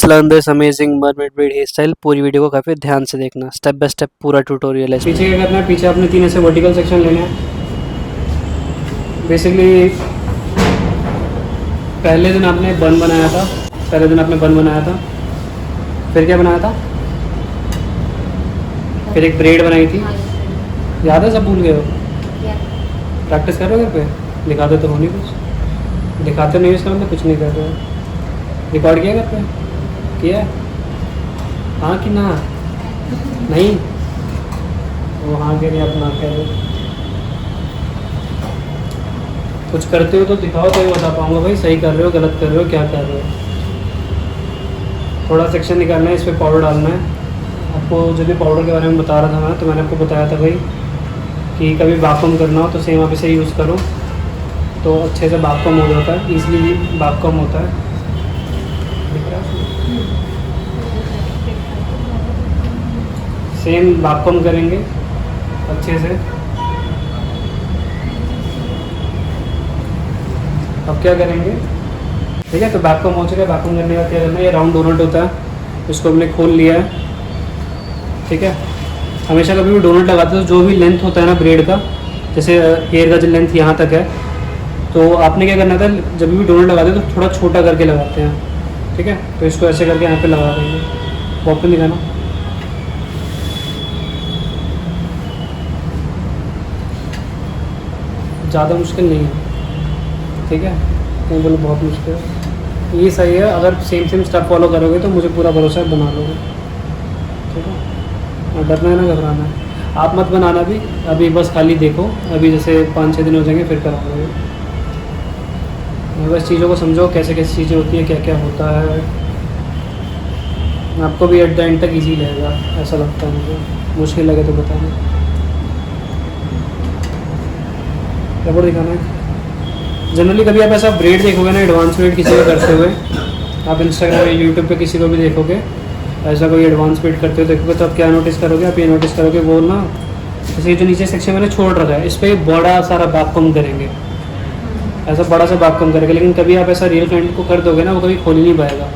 learn this amazing mermaid braid hairstyle, पूरी video को काफ़ी ध्यान से देखना, स्टेप बाय स्टेप पूरा ट्यूटोरियल है। पीछे क्या करना है, पीछे अपने 3 ऐसे वर्टिकल सेक्शन लेने हैं। बेसिकली पहले दिन आपने बन बनाया था, फिर क्या बनाया था, फिर एक ब्रेड बनाई थी, याद है? सब भूल गए हो? प्रैक्टिस कर रहे हो घर पे? दिखाते तो हो नहीं कुछ, दिखाते नहीं, इसका मतलब कुछ नहीं कर रहे हो। रिकॉर्ड किया घर पे? किया? हाँ कि ना? नहीं, वो हाँ के लिए अपना कह रहे हो। कुछ करते हो तो दिखाओ, तो ही बता पाऊँगा भाई सही कर रहे हो, गलत कर रहे हो, क्या कर रहे हो। थोड़ा सेक्शन निकालना है, इस पर पाउडर डालना है। आपको जब भी पाउडर के बारे में बता रहा था मैं, तो मैंने आपको बताया था भाई कि कभी बाकुम करना हो तो सेम आप इसे यूज़ करो, तो अच्छे से बाकुम हो जाता है, ईजिली बाकुम होता है। सेम बाकुम करेंगे अच्छे से। अब क्या करेंगे, ठीक है? तो बाकुम हो चुका है। बाकुम करने का क्या करना है, ये राउंड डोनट होता है, इसको हमने खोल लिया है, ठीक है? हमेशा कभी भी डोनट लगाते हो, जो भी लेंथ होता है ना ब्रेड का, जैसे हेयर का जो लेंथ यहाँ तक है, तो आपने क्या करना था, जब भी डोनट लगाते हो तो थोड़ा छोटा करके लगाते हैं, ठीक है? तो इसको ऐसे करके यहाँ पे लगा देंगे। पॉपकॉर्न दिखाना। ज़्यादा मुश्किल नहीं है, ठीक है? नहीं बोलो बहुत मुश्किल है, ये सही है। अगर सेम स्टेप फॉलो करोगे तो मुझे पूरा भरोसा है बना लोगे, ठीक है? और डरना है ना, घबराना है आप मत बनाना भी, अभी बस खाली देखो। अभी जैसे 5-6 दिन हो जाएंगे फिर कराओगे। बस चीज़ों को समझो, कैसे कैसे चीज़ें होती हैं, क्या क्या होता है। आपको भी एट द एंड तक ईजी लगेगा, ऐसा लगता है मुझे। मुश्किल लगे तो बताना। रबड़ दिखाना है। जनरली कभी आप ऐसा ब्रेड देखोगे ना, एडवांस ब्रेड किसी को करते हुए, आप इंस्टाग्राम या यूट्यूब पे किसी को भी देखोगे ऐसा कोई एडवांस ब्रेड करते हुए देखोगे, तो आप क्या नोटिस करोगे, आप ये नोटिस करोगे वो ना, जैसे जो नीचे सेक्शन मैंने छोड़ रखा है, इस पर बड़ा सारा बाकुम करेंगे, ऐसा बड़ा सा बाकुम करेंगे। लेकिन कभी आप ऐसा रियल क्लाइंट को कर दोगे ना, वो कभी खोल ही नहीं पाएगा।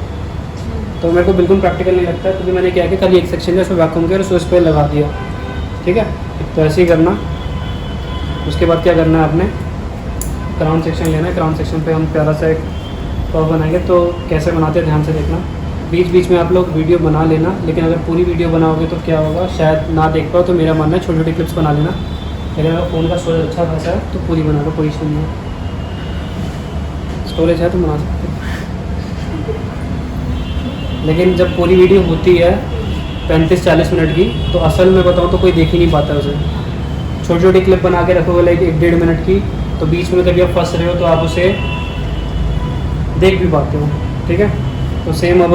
तो मेरे को बिल्कुल प्रैक्टिकल नहीं लगता है, क्योंकि मैंने क्या किया, कभी एक सेक्शन है उसमें वैक्यूम किया और उसको इस पर लगा दिया, ठीक है? तो ऐसे ही करना। उसके बाद क्या करना है, आपने क्राउन सेक्शन लेना है। क्राउन सेक्शन पे हम प्यारा सा एक कर्व बनाएंगे। तो कैसे बनाते हैं ध्यान से देखना, बीच बीच में आप लोग वीडियो बना लेना, लेकिन अगर पूरी वीडियो बनाओगे तो क्या होगा, शायद ना देख पाओ। तो मेरा मानना है छोटी छोटी क्लिप्स बना लेना, लेकिन अगर फ़ोन का स्टोरेज अच्छा खासा है तो पूरी बना लो, कोई इशू नहीं है। स्टोरेज है तो बना सकते हो, लेकिन जब पूरी वीडियो होती है 35-40 मिनट की, तो असल में बताऊँ तो कोई देख ही नहीं पाता उसे। छोटी छोटी क्लिप बना के रखोगे, लाइक 1-1.5 मिनट की, तो बीच में कभी आप फंस रहे हो तो आप उसे देख भी पाते हो, ठीक है? तो सेम अब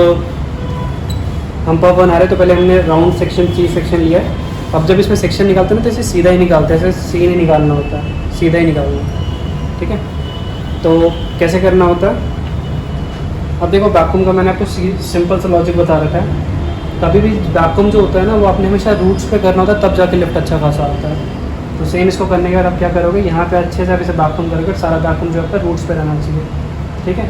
हम पफ बना रहे हैं, तो पहले हमने राउंड सेक्शन, ची सेक्शन लिया है। अब जब इसमें सेक्शन निकालते हैं ना, तो इसे सीधा ही निकालते हैं, ऐसे सीन ही निकालना होता है, सीधा ही निकालना, ठीक है? तो कैसे करना होता है, अब देखो वैक्यूम का मैंने आपको सिंपल सा लॉजिक बता रखा है। कभी भी वैक्यूम जो होता है ना, वो आपने हमेशा रूट्स पे करना होता है, तब जाके लिफ्ट अच्छा खासा आता है। तो सेम इसको करने के बाद आप क्या करोगे, यहाँ पे अच्छे से आप इसे वैक्यूम करोगे, सारा वैक्यूम जो आपका रूट्स पे रहना चाहिए, ठीक है?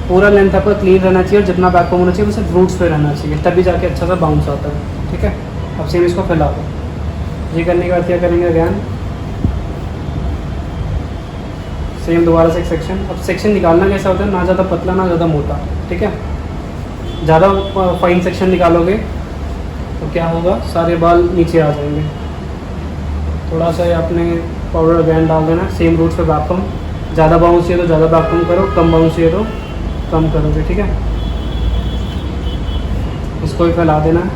पूरा लेंथ आपका क्लीन रहना चाहिए, और जितना वैक्यूम होना चाहिए वो सिर्फ रूट्स पे रहना चाहिए, तभी जाके अच्छा सा बाउंस आता है, ठीक है? अब सेम इसको फैला दो। ये करने के बाद क्या करेंगे, अगैन सेम दोबारा से एक सेक्शन। अब सेक्शन निकालना कैसा होता है, ना ज़्यादा पतला ना ज़्यादा मोटा, ठीक है? ज़्यादा फाइन सेक्शन निकालोगे तो क्या होगा, सारे बाल नीचे आ जाएंगे। थोड़ा सा आपने पाउडर अगैन डाल देना, सेम रूट्स पे वैक्यूम। ज़्यादा बाउंस चाहिए तो ज़्यादा वैक्यूम करो, कम बाउंस चाहिए तो कम करोगे, ठीक है? इसको भी फैला देना है।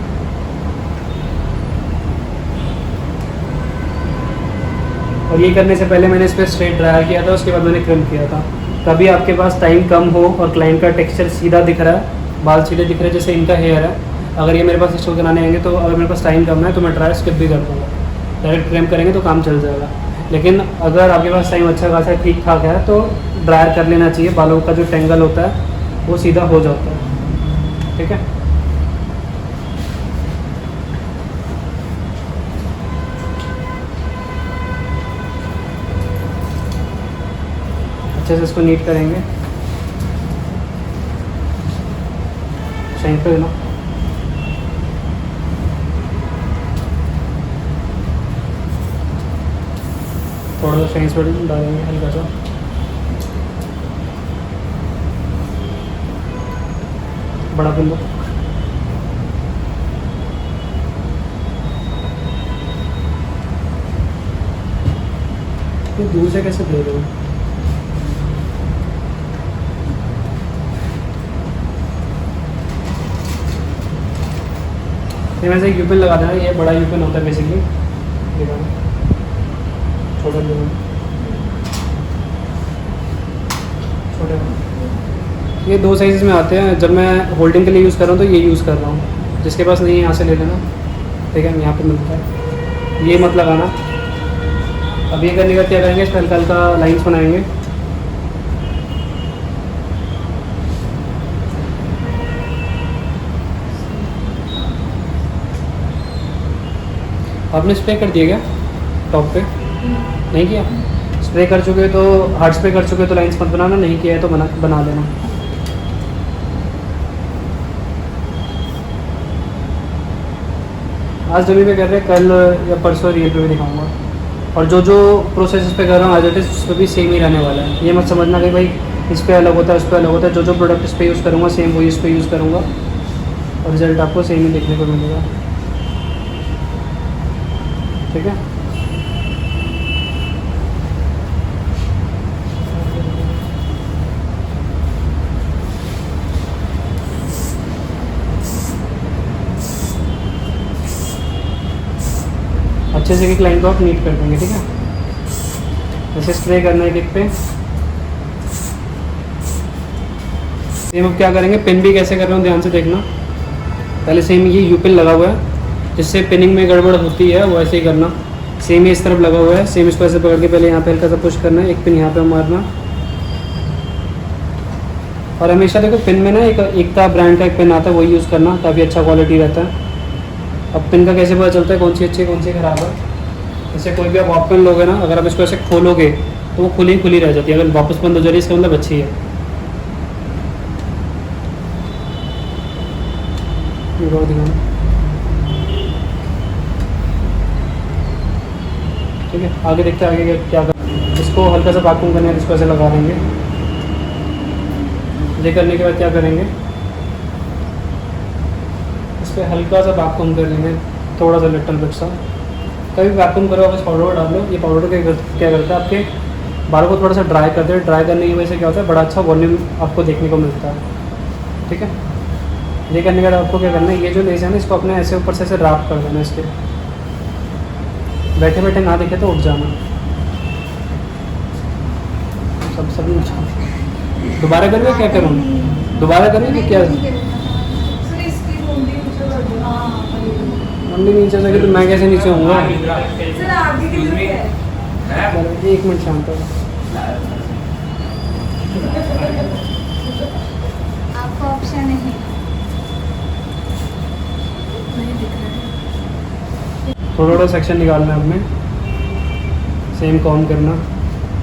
और ये करने से पहले मैंने इस पर स्ट्रेट ड्रायर किया था, उसके बाद मैंने क्रिम किया था। कभी आपके पास टाइम कम हो और क्लाइंट का टेक्सचर सीधा दिख रहा है, बाल सीधे दिख रहे हैं जैसे इनका हेयर है, अगर ये मेरे पास स्टोर कराने आएंगे, तो अगर मेरे पास टाइम कम है तो मैं ड्रायर स्किप भी कर दूँगा, डायरेक्ट क्रिम करेंगे तो काम चल जाएगा। लेकिन अगर आपके पास टाइम अच्छा खासा ठीक ठाक है तो ड्रायर कर लेना चाहिए, बालों का जो टेंगल होता है वो सीधा हो जाता है, ठीक है? अच्छे से इसको नीट करेंगे। साइड पे देना। थोड़ा सा साइंस पर डालेंगे हल्का सा। बड़ा पिन दो। ये दूर से कैसे दे रहे हो? ये वैसे यूपिन लगा देना, ये बड़ा यूपिन होता है बेसिकली। छोटा छोटे ये 2 साइज़ में आते हैं। जब मैं होल्डिंग के लिए यूज़ कर रहा हूँ तो ये यूज़ कर रहा हूँ। जिसके पास नहीं है यहाँ से ले लेना, ठीक है, यहाँ पे मिलता है। ये मत लगाना। अब ये करने का क्या करेंगे, इस पर हल्का हल्का लाइन्स बनाएंगे। आपने स्प्रे कर दिया क्या टॉप पे? नहीं किया? स्प्रे कर चुके तो हार्ड स्प्रे कर चुके तो लाइन्स मत बनाना, नहीं किया है तो बना लेना। आज जब भी कर रहे हैं, कल या परसों रियल पे भी दिखाऊंगा। और जो जो प्रोसेस इस पे कर रहा हूँ आज इट इज़ उस पर भी सेम ही रहने वाला है। ये मत समझना कि भाई इस पर अलग होता है, उस पर अलग होता है। जो जो प्रोडक्ट इस पर यूज़ करूँगा सेम वही इस पर यूज़ करूँगा और रिजल्ट आपको सेम ही देखने को मिलेगा, ठीक है। अच्छे से एक लाइन को आप नीट कर देंगे, ठीक है। ऐसे स्प्रे करना है एक पे। सेम अब क्या करेंगे, पिन भी कैसे कर रहे हो ध्यान से देखना। पहले सेम ये यूपिन लगा हुआ है, जिससे पिनिंग में गड़बड़ होती है वो ऐसे ही करना। सेम ही इस तरफ लगा हुआ है, सेम इसको ऐसे पकड़ के पहले यहाँ पे हल्का सा पुश करना है, एक पिन यहाँ पे मारना। और हमेशा देखो पिन में ना एक एकता ब्रांड का एक पिन आता है, वही यूज़ करना, काफ़ी अच्छा क्वालिटी रहता है। अब पिन का कैसे पता चलता है कौन सी अच्छी है कौन सी ख़राब है? जैसे कोई भी आप ऑफ पिन लोगे ना, अगर आप इसको ऐसे खोलोगे तो वो खुली रह जाती है। अगर वापस बंद हो जा रही है इसका मतलब अच्छी है। ठीक है, आगे देखते हैं आगे क्या कर। इसको हल्का सा वैक्यूम करने इसको ऐसे लगा देंगे। ये करने के बाद क्या करेंगे, इस पर हल्का सा वैक्यूम कर लेंगे, थोड़ा सा लिटल बिट सा। कभी वैक्यूम करो आप, इस पाउडर डाल लो। ये पाउडर क्या करता है, आपके बालों को थोड़ा सा ड्राई करते हैं। ड्राई करने की वजह से क्या होता है, बड़ा अच्छा वॉल्यूम आपको देखने को मिलता है, ठीक है। ये करने के बाद आपको क्या करना है, ये जो लेस है ना इसको अपने ऐसे ऊपर से ऐसे ड्राफ्ट कर देना। इसके बैठे बैठे ना दिखे तो उठ जाना। सब दोबारा करूँ क्या करूँ, दोबारा करूँ कि क्या? मम्मी नीचे से तो मैं कैसे नीचे होऊंगा? एक मिनट शांत हो। आपको ऑप्शन है थोड़ा सेक्शन निकालना है अपने, सेम कॉम करना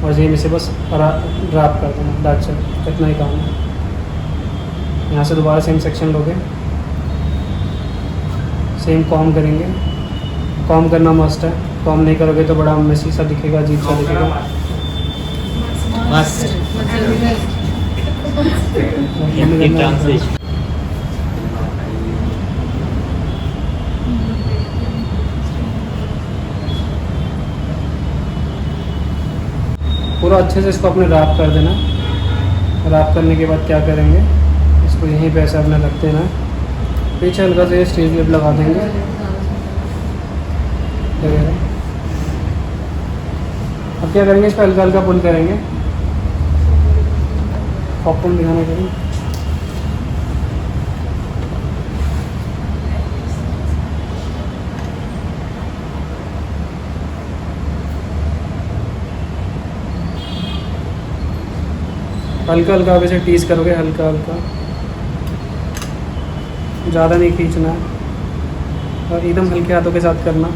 और सेम इसे बस ड्राप कर देना। दैट्स इट, इतना ही काम है। यहाँ से दोबारा सेम सेक्शन लोगे, सेम कॉम करेंगे। कॉम करना मस्ट है, कॉम नहीं करोगे तो बड़ा मेसी सा दिखेगा, अजीब सा दिखेगा। पूरा अच्छे से इसको अपने रैप कर देना। रैप करने के बाद क्या करेंगे, इसको यहीं पे ऐसे अपने रख देना। पीछे हल्का से स्टेज क्लिप लगा देंगे। अब क्या करेंगे, इस पर हल्का हल्का पुल करेंगे। पॉपकॉर्न दिखाने के लिए हल्का हल्का आप इसे टीज करोगे, हल्का हल्का, ज़्यादा नहीं खींचना है और एकदम हल्के हाथों के साथ करना।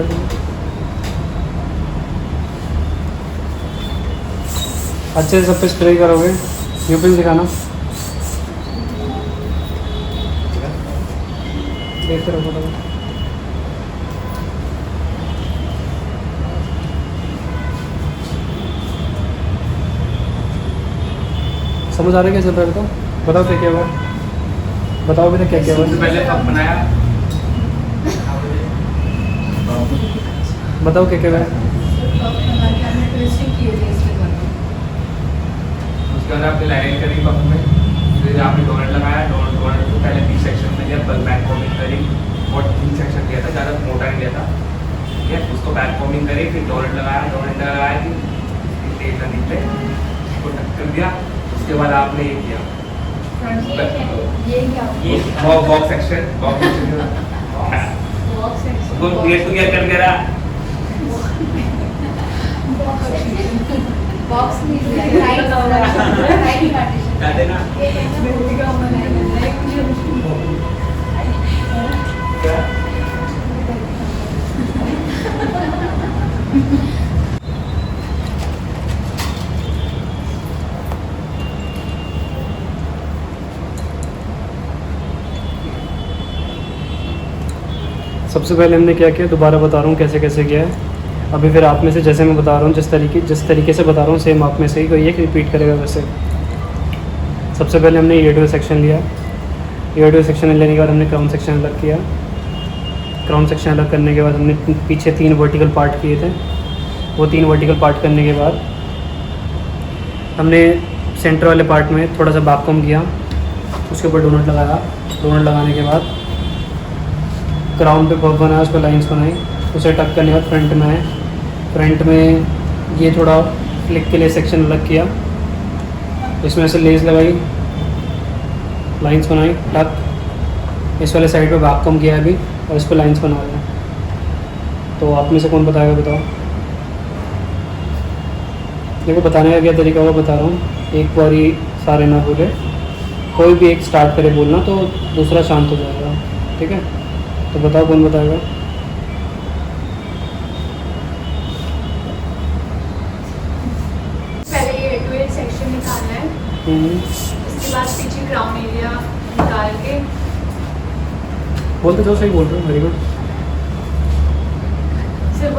बैठ जाओ। अच्छे से सब पे स्प्रे करोगे। यूपिन दिखाना, देखते रहो फोटो। समझ आ रहा है कैसे पहले तो बताओ क्या क्या हुआ, बताओ अभी तक क्या क्या हुआ। पहले कब बनाया? बताओ क्या क्या हुआ। उसके बाद आपने लाइन करी पप में, फिर आपने डोनट लगाया। डोनट को पहले बी सेक्शन में लिया, बल बैक कॉमिंग करी और बी सेक्शन लिया था, ज़्यादा मोटा नहीं लिया था। ठीक है, उसको बैक कॉमिंग करी, फिर डोनट लगाया। डोनट लगाया कि तेल का निकले, उसको ढक कर दिया। उसके बाद आपने ये किया, ये बॉक्स सेक्शन उसको क्लियर टू क्लियर कर दिया। बॉक्स नहीं राइट क्या देना सबसे पहले हमने क्या किया, दोबारा बता रहा हूँ कैसे कैसे किया है। अभी फिर आप में से जैसे मैं बता रहा हूँ, जिस तरीके से बता रहा हूँ, सेम आप में से ही कोई एक रिपीट करेगा वैसे। सबसे पहले हमने ईयरडो सेक्शन लिया। ईयरडो सेक्शन लेने के बाद हमने क्राउन सेक्शन अलग किया। क्राउन सेक्शन अलग करने के बाद हमने पीछे 3 वर्टिकल पार्ट किए थे। वो 3 वर्टिकल पार्ट करने के बाद हमने सेंटर वाले पार्ट में थोड़ा सा बैक किया, उसके ऊपर डोनट लगाया। डोनट लगाने के बाद क्राउन पे पफ बनाया, उस पर लाइन्स बनाई। उसे टक करने के बाद फ्रंट में आए। फ्रंट में ये थोड़ा फ्लिक के लिए सेक्शन अलग किया, इसमें से लेस लगाई, लाइंस बनाई, टक। इस वाले साइड पे बैक किया अभी और इस पर लाइंस बना रहे हैं। तो आप में से कौन बताएगा, बताओ। देखो बताने का क्या तरीका होगा बता रहा हूँ। एक बारी सारे ना बोले, कोई भी एक स्टार्ट करे बोलना तो दूसरा शांत हो जाएगा, ठीक है। तो बताओ कौन बताएगा। पहले ये टू एट सेक्शन निकालना है, उसके बाद पीछे क्राउन एरिया निकाल के बोलते जाओ, सही बोल रहे हो, वेरी गुड। सिर्फ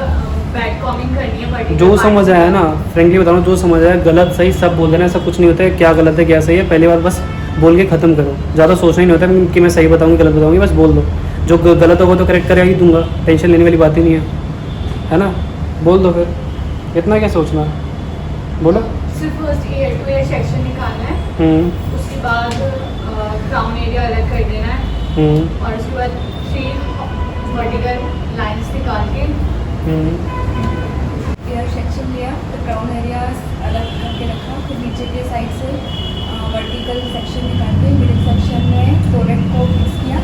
बैक कॉमिंग करनी है। vertical जो part समझ आया ना, फ्रेंकली बता रहा हूँ, जो समझ आया गलत सही सब बोल देना। ऐसा कुछ नहीं होता है क्या गलत है क्या सही है, पहली बार बस बोल के ख़त्म करो। ज़्यादा सोचना ही नहीं होता है कि मैं सही बताऊँगी गलत बताऊँगी, बस बोल दो। जो गलत होगा तो करेक्ट कर ही दूंगा, टेंशन लेने वाली बात ही नहीं है ना। बोल दो फिर, इतना क्या सोचना, बोलो। सिर्फ फर्स्ट ये टू एट सेक्शन निकालना है, उसके बाद क्राउन एरिया अलग कर देना है और उसके बाद 3 वर्टिकल लाइंस निकाल के एयर सेक्शन लिया, तो क्राउन एरिया अलग करके रखा। फिर नीचे के साइड से वर्टिकल सेक्शन निकाल के मिडिल सेक्शन में प्रोडक्ट को फिक्स किया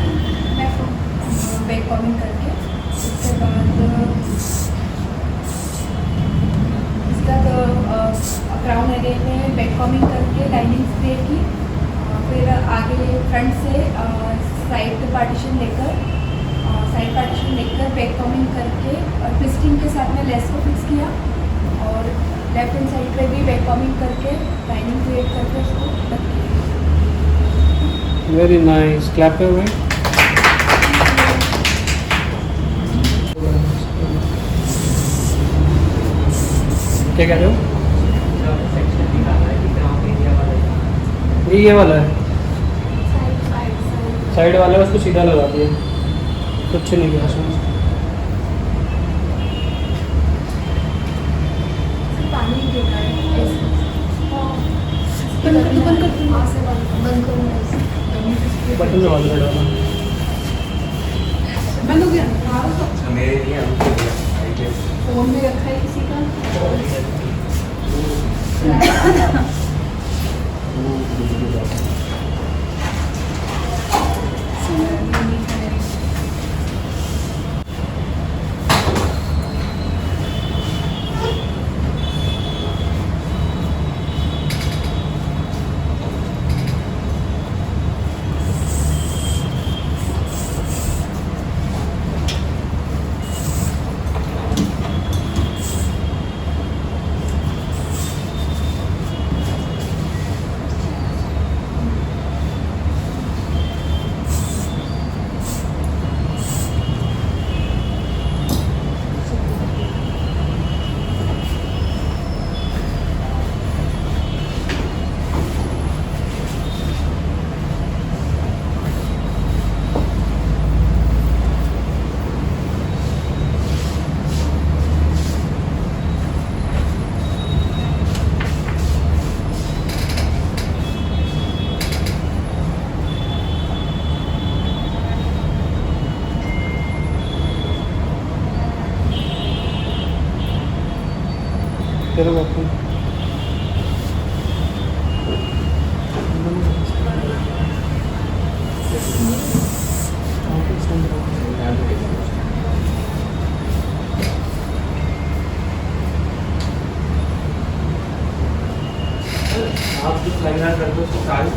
बैक कॉमिंग करके। उसके बाद इसका तो क्राउन एरिया में बैक कॉमिंग करके लाइनिंग स्प्रे की। फिर आगे फ्रंट से साइड पार्टीशन लेकर बैक कॉमिंग करके और ट्विस्टिंग के साथ में लेस को फिक्स किया और लेफ्ट हैंड साइड पे भी बैक कॉमिंग करके लाइनिंग क्रिएट करके उसको रख दिया। वेरी नाइस, क्लैप पे हुए। क्या कह रहे हो? ये वाला है, साइड वाला है, उसको सीधा लगा दिया, कुछ नहीं किया उसमें। पानी देना है बटन दबा दो डाला। बंद हो गया। मेरे लिए हमको दिया फोन में रखा है किसी का। आप कुछ लगना कर दो तो सारी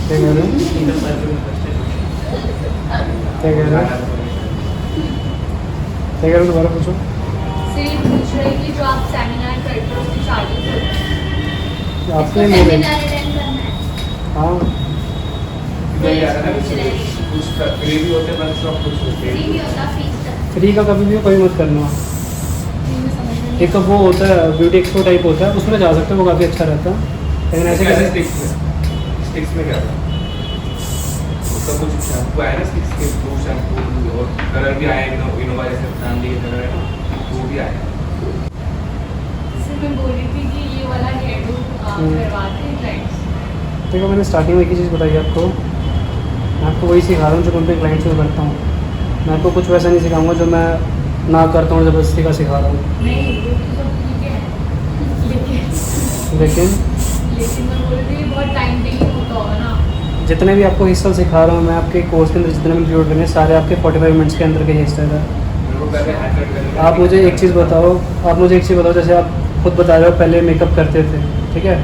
क्या कह रहे हो? क्या कह रहे हो? क्या कह रहे हो? दोबारा पूछो। सिर्फ पूछ रहे कि जो आप सेमिनार करते हो उसकी चार्जेस होते हैं। आपने इसको मेरे सेमिनार अटेंड करना है। हाँ मैं कह रहा था कि कुछ फ्री भी होते पर सब कुछ होते फ्री हैं भी होता फीस का। फ्री का कभी भी कोई मत करना। फ्री में समझ में नहीं एक वो होता है ब्यूटी एक्सपो टाइप होता है, उसमें जा सकते हो, वो काफ़ी अच्छा रहता है। लेकिन ऐसे कैसे स्टिक्स में क्या था उसका कुछ शैम्पू आया ना स्टिक्स के ब्लू शैम्पू और कलर भी आया इनोवा जैसे चांदी के कलर है ना वो भी आया सिर्फ मैं बोल रही थी कि ये वाला हेयर डू करवाते हैं क्लाइंट्स। देखो, मैंने स्टार्टिंग में एक ही चीज़ बताई आपको, मैं आपको वही सिखा रहा हूँ जो मैं अपने क्लाइंट्स को करता हूँ। मैं आपको कुछ वैसा नहीं सिखाऊंगा जो मैं ना करता हूँ, ज़बरदस्ती का सिखा रहा हूँ। नहीं वो तो सब ठीक है लेकिन लेकिन लेकिन मैं बोल रही थी बहुत टाइम टेकिंग होता होगा ना। जितने भी आपको हिस्सा सिखा रहा हूँ मैं, आपके कोर्स के अंदर जितने भी इंक्लूड करने सारे आपके 45 मिनट्स के अंदर के हिस्सा है। मेरे को पहले हेयर कट करने आप मुझे एक चीज़ बताओ, जैसे आप खुद बता रहे हो पहले मेकअप करते थे, ठीक है?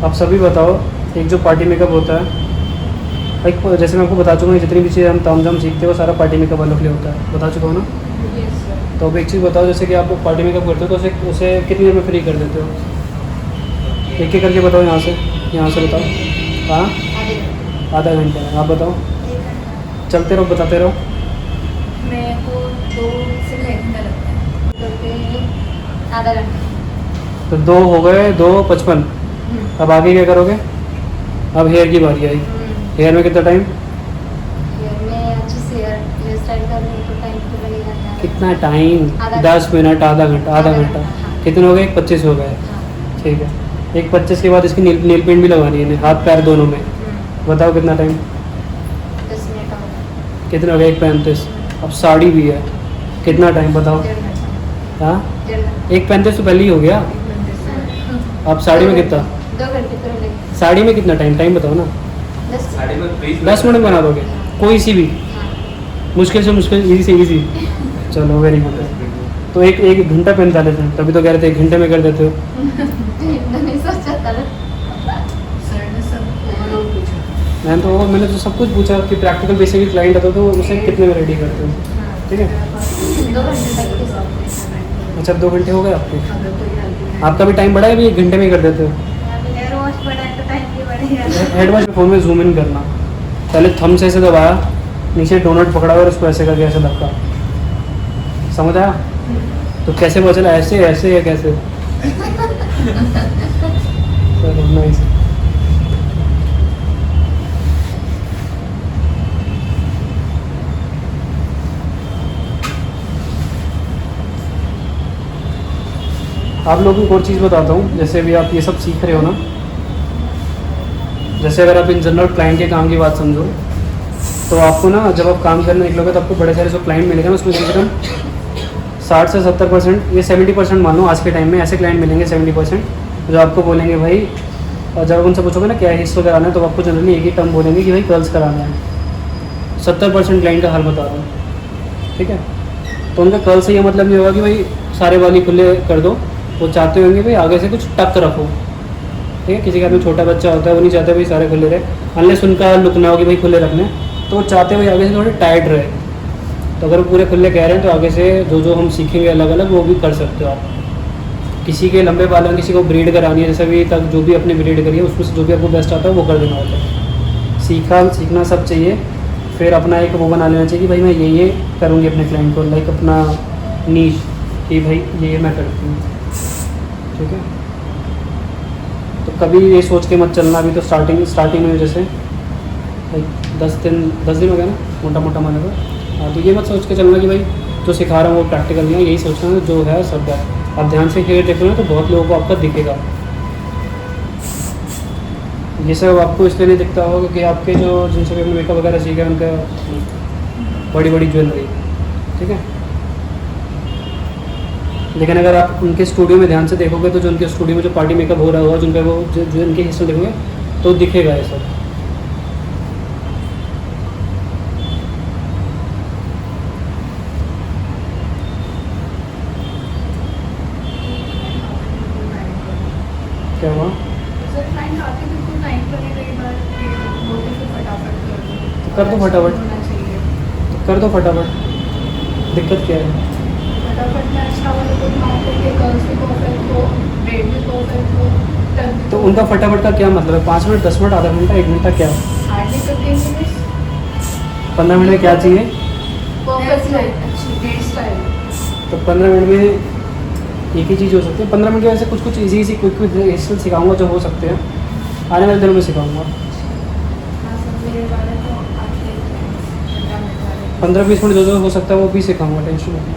आप सभी बताओ, एक जो पार्टी मेकअप होता है, एक जैसे मैं आपको बता चुका हूँ, जितनी भी चीज़ें हम तामझाम सीखते हैं वो सारा पार्टी मेकअप वालों के लिए होता है, बता चुका हूँ ना? Yes sir. तो अब एक चीज़ बताओ, जैसे कि आप लोग पार्टी मेकअप करते हो तो उसे कितनी देर में फ्री कर देते हो? एक एक करके बताओ, यहाँ से बताओ। हाँ, आधा घंटे में। आप बताओ, चलते रहो बताते रहो। मेरे को 2 से 2.5 घंटा लगता है। आधा घंटा। तो 2 हो गए, 2:55। अब आगे क्या करोगे? अब हेयर की बारी आई। हेयर में कितना टाइम? मैं अच्छे से हेयर स्टाइल कर रही हूँ तो टाइम तो लगेगा ना। कितना टाइम? आधा 10 मिनट, आधा घंटा। आधा घंटा, हाँ। कितने हो गए? 25 हो गए। हाँ। ठीक है, 1:25 के बाद इसकी नील पेंट भी लगवानी है, हाथ पैर दोनों में। बताओ कितना टाइम? 10 मिनट और कितने हो गए? 1:35। अब साड़ी भी है, कितना टाइम बताओ? 1.5 घंटा। हाँ, 1.5 घंटा। 1:35 तो पहले ही हो गया। अब साड़ी में कितना? 2 घंटे पहले। साड़ी में कितना टाइम बताओ ना? 10 साड़ी में 10 मिनट में बना दोगे? कोई सी भी? हाँ। मुश्किल से मुश्किल, इजी से इजी। चलो वेरी गुड है। तो एक घंटा 45 मिनट, तभी तो कह रहे थे 1 घंटे में कर देते हो। नहीं सोचा था ना। सर ने सब और पूछा। मैंने तो सब कुछ पूछा कि प्रैक्टिकल बेसिकली क्लाइंट आता तो उसे कितने में रेडी करते हो, ठीक है? 2 घंटे तक के साथ। अच्छा, 2 घंटे हो गए आपके? आपका भी टाइम बढ़ा है, अभी 1 घंटे में ही कर देते हो? हेयर वॉश बढ़ा है तो टाइम भी बढ़ेगा। हेड वॉश फ़ोन में जूम इन करना, पहले थंब से ऐसे दबाया, नीचे डोनट पकड़ा और उसको ऐसे करके ऐसे धक्का, समझ आया? तो कैसे पता चला? ऐसे या कैसे? चलो नाइस। आप लोगों को और चीज़ बताता हूँ, जैसे भी आप ये सब सीख रहे हो ना, जैसे अगर आप इन जनरल क्लाइंट के काम की बात समझो, तो आपको ना जब आप काम करने निकलोगे तो आपको बड़े सारे जो क्लाइंट मिलेंगे ना, उसमें कम से कम 60 से 70%, ये 70% मान लो, आज के टाइम में ऐसे क्लाइंट मिलेंगे 70% जो आपको बोलेंगे भाई, और जब उनसे पूछोगे ना क्या हिस्सा कराना है तो आपको जनरली एक ही टर्म बोलेंगे कि भाई कर्ल्स कराना है। 70% क्लाइंट का हाल बता रहा हूँ, ठीक है? तो उनका कर्ल से ये मतलब नहीं होगा कि भाई सारे बाल ही खुले कर दो, वो चाहते होंगे भाई आगे से कुछ टक रखो, ठीक है? किसी का भी छोटा बच्चा होता है वो नहीं चाहते भाई सारे खुले रहे, अनलेस उनका लुक ना हो कि भाई खुले रखने, तो वो चाहते भाई आगे से थोड़े टाइट रहे। तो अगर वो पूरे खुले कह रहे हैं तो आगे से जो हम सीखेंगे अलग अलग वो भी कर सकते हो आप। किसी के लंबे बाल हैं, किसी को ब्रीड करानी है, जैसे अभी तक जो भी अपने ब्रीड करी है उसमें से जो भी आपको बेस्ट आता है वो कर देना होता है। सीखना सब चाहिए, फिर अपना एक वो बना लेना चाहिए कि भाई मैं ये करूँगी अपने क्लाइंट को, लाइक अपना नीश कि भाई ये मैं करती हूँ, ठीक है? तो कभी ये सोच के मत चलना, अभी तो स्टार्टिंग में जैसे लाइक 10 दिन हो गया ना मोटा मोटा माने को। हाँ, तो ये मत सोच के चलना कि भाई जो सिखा रहा हूँ वो प्रैक्टिकल नहीं है, यही सोचना जो है सब है। आप ध्यान से हेयर देखो ना तो बहुत लोगों को आपका दिखेगा। ये सब आपको इसलिए नहीं दिखता होगा क्योंकि आपके जो जिनसे भी अपने मेकअप वगैरह सीखे उनका बड़ी बड़ी ज्वेलरी, ठीक है? लेकिन अगर आप उनके स्टूडियो में ध्यान से देखोगे तो जो उनके स्टूडियो में जो पार्टी मेकअप हो रहा होगा, जिनका वो जो उनके हिस्से देखोगे तो दिखेगा ये सब। क्या हुआ? सर क्लाइंट आते तो कुछ टाइम पर कई बार बोलते तो फटाफट कर दो फटाफट। होना चाहिए। कर दो फटाफट, दिक्कत क्या है? फटाफट में अच्छा वाला कोई माउंट करके कर्ल्स भी परफेक्ट हो, ब्रेड भी परफेक्ट हो, टर्न भी तो उनका फटाफट का क्या मतलब है? 5 मिनट, 10 मिनट, आधा घंटा, 1 घंटा, क्या? हार्डली 15 मिनट्स 15 मिनट में क्या चाहिए? परफेक्ट लाइट अच्छी हेयर स्टाइल। तो 15 मिनट में एक ही चीज़ हो सकती है। 15 मिनट में ऐसे कुछ कुछ ईजी सी क्विक हेयर स्टाइल सिखाऊंगा जो हो सकते हैं, आने वाले दिनों में सिखाऊंगा। हाँ सर मेरे वाले तो आते हैं 15-20 मिनट जो हो सकता है वो भी सिखाऊंगा, टेंशन मत लो।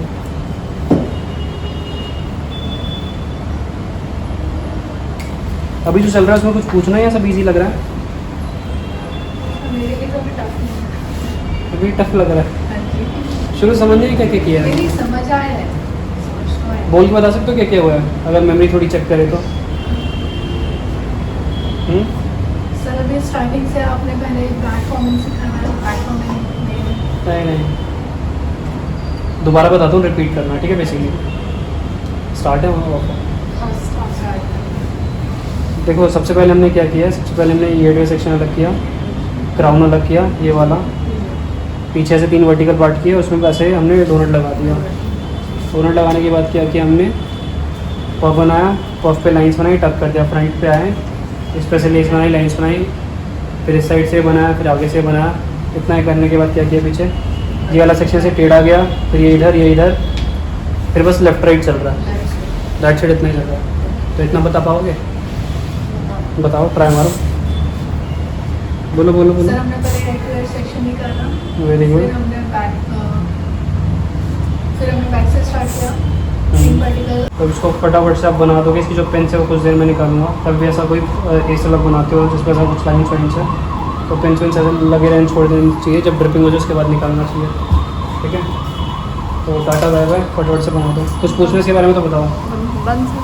अभी जो चल रहा है उसमें कुछ पूछना है या सब इजी लग रहा है? मेरे लिए कभी टफ नहीं है। अभी टफ लग रहा है। हाँ जी शुरू समझ नहीं क्या क्या किया है? मेरी समझ आया है, समझ तो है। बोल के बता सकते हो क्या क्या हुआ है, अगर मेमोरी थोड़ी चेक करे तो? सर अभी स्टार्टिंग से आपने पहले प्लेटफॉर्मिंग सिखाना है, प्लेटफॉर्मिंग नहीं नहीं, दोबारा बताता हूँ, रिपीट करना, ठीक है? बेसिकली स्टार्ट है वहाँ ऑफ। देखो सबसे पहले हमने क्या किया है, सबसे पहले हमने ये हेडवे सेक्शन अलग किया, क्राउन अलग किया, ये वाला पीछे से 3 वर्टिकल पार्ट किए, उसमें वैसे हमने डोनट लगा दिया। डोनट लगाने के बाद क्या किया हमने, पफ बनाया, पफ पे लाइंस बनाई, टक कर दिया, फ्रंट पे आए, इस पर से लेस बनाई, लाइंस बनाई, फिर इस साइड से बनाया, फिर आगे से बनाया। इतना ही करने के बाद क्या किया, पीछे ये वाला सेक्शन से टेढ़ा गया, फिर ये इधर, फिर बस लेफ्ट राइट चल रहा है, राइट साइड इतना ही चल रहा है। तो इतना बता पाओगे? बताओ, ट्राई मारो, बोलो बोलो सर बोलो। हमने पहले रेगुलर सेक्शन निकाला, वेरी गुड। फिर हमने बैक से स्टार्ट किया, 3 वर्टिकल। तो इसको फटाफट से आप बना दोगे, इसकी जो पेन से वो कुछ देर में निकालूंगा। तब भी ऐसा कोई एस अलग बनाते हो जिसमें ऐसा कुछ लाइन वाइंस है तो पेन से लगे रहने छोड़ देनी चाहिए, जब ड्रिपिंग हो जाए उसके बाद निकालना चाहिए, ठीक है? तो टाटा बाय बाय, फटाफट से बना दो। कुछ पूछने के बारे में तो बताओ। बंद सर।